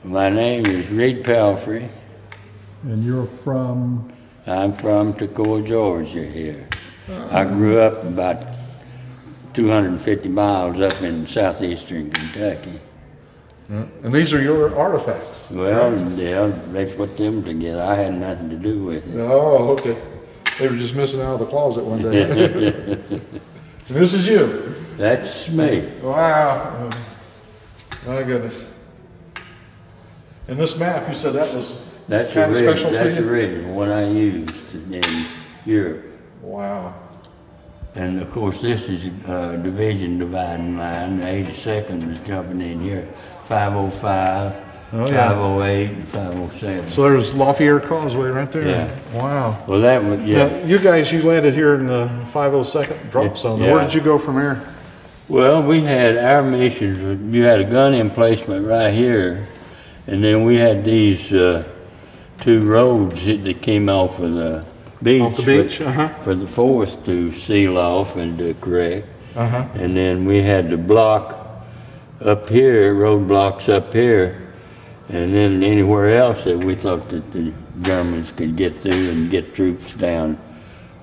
My name is Reed Pelfrey. And you're from? I'm from Toccoa, Georgia here. I grew up about 250 miles up in southeastern Kentucky. And these are your artifacts? Well, yeah, they put them together. I had nothing to do with it. Oh, okay. They were just missing out of the closet one day. And this is you? That's me. Wow. My goodness. And this map, you said that was kind of special to you? That's original, what I used in Europe. Wow. And of course, this is a division dividing line. The 82nd is jumping in here. 505, 508, and 507. So there's Lafayette Causeway right there? Yeah. Wow. Well, that was, yeah. Now, you guys, you landed here in the 502nd drop zone. Yeah. Where did you go from there? Well, we had our missions. You had a gun emplacement right here, and then we had these two roads that came off of the beach. Off the beach, for the 4th to seal off and to correct. And then we had the block up here, roadblocks up here, and then anywhere else that we thought that the Germans could get through and get troops down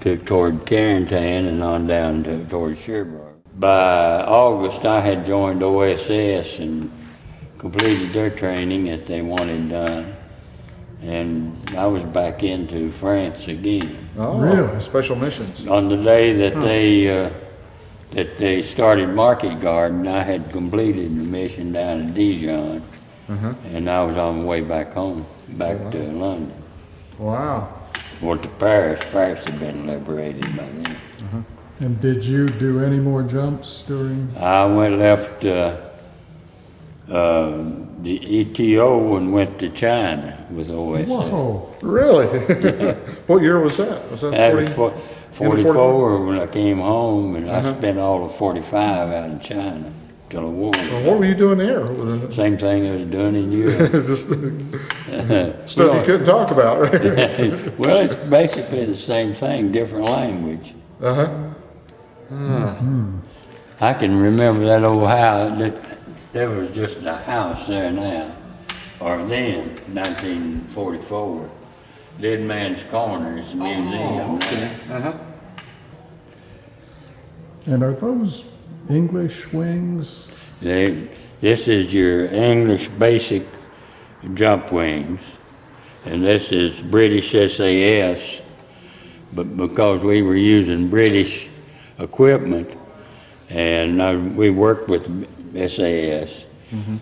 toward Carentan and on down toward Sherbrooke. By August, I had joined OSS and completed their training that they wanted done, and I was back into France again. Oh, really? Special missions. On the day that they started Market Garden, I had completed the mission down in Dijon, and I was on my way back home, back to London. Wow. Or to Paris. Paris had been liberated by then. And did you do any more jumps during? I left the ETO and went to China with OSS. Whoa. Really? What year was that? Was that 44 when I came home, and I spent all of 45 out in China till the war. Well, what were you doing there? Same thing I was doing in Europe. Just stuff you couldn't talk about, right? Well, it's basically the same thing, different language. I can remember that old house. There was just a house there now, or then, 1944. Dead Man's Corner is a museum. And are those English wings? This is your English basic jump wings, and this is British SAS, but because we were using British equipment, and we worked with SAS,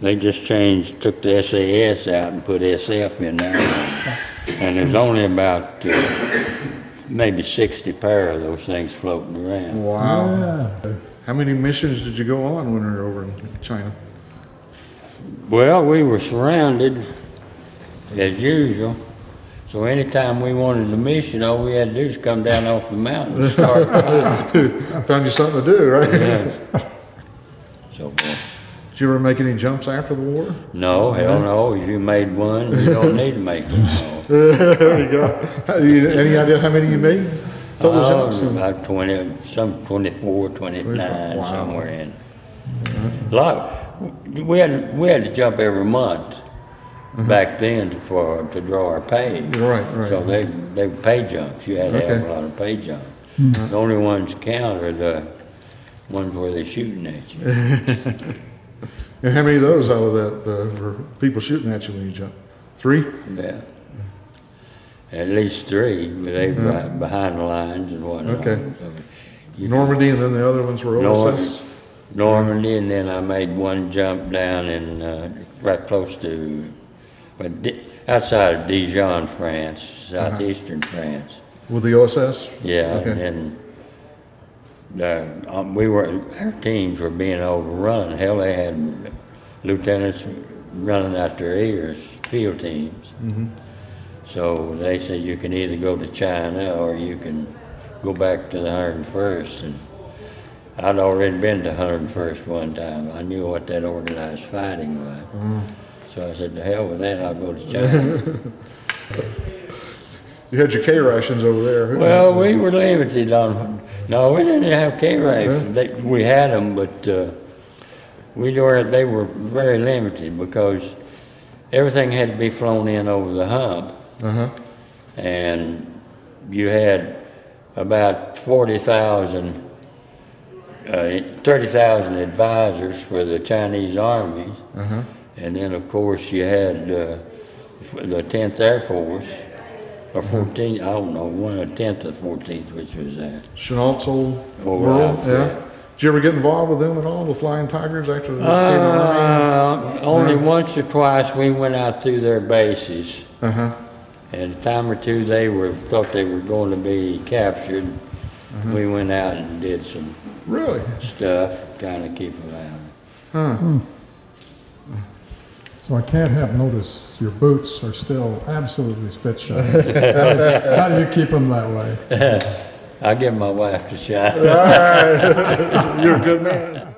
they just took the SAS out and put SF in there. And there's only about maybe 60 pair of those things floating around. Wow. Yeah. How many missions did you go on when you were over in China? Well, we were surrounded as usual. So anytime we wanted a mission, all we had to do is come down off the mountain and start flying. Found you something to do, right? Yeah. So, did you ever make any jumps after the war? no, hell no. If you made one, you don't need to make any more. There you go. Any idea how many you made? Total jumps? About 20, some 24, 29, wow. Somewhere in. A lot. We had to jump every month back then to draw our pay. Right. So they were pay jumps. You had to have a lot of pay jumps. The only ones count are the ones where they're shooting at you. And how many of those out of that were people shooting at you when you jumped? 3? Yeah. At least 3, but they were right behind the lines and whatnot. Okay. So Normandy, and then the other ones were OSS? Normandy, and then I made one jump down in right close to, outside of Dijon, France, southeastern France. With the OSS? Yeah, and then our teams were being overrun. Hell, they had lieutenants running out their ears, field teams. So they said you can either go to China or you can go back to the 101st. And I'd already been to 101st one time. I knew what that organized fighting was. So I said, to hell with that, I'll go to China. You had your K rations over there. Well, we were limited on, no, we didn't have K rations. We had them, but They were very limited because everything had to be flown in over the hump. And you had about 30,000 advisors for the Chinese armies. And then, of course, you had the 10th Air Force, or 14th, I don't know, 10th or 14th, which was that? Chenault's old world, yeah. Did you ever get involved with them at all, the Flying Tigers, after they came around? Only once or twice we went out through their bases. And a time or two thought they were going to be captured. We went out and did some stuff, kind of keep them out. So I can't help notice your boots are still absolutely spit shine. How do you keep them that way? I give my wife a shot. All right. You're a good man.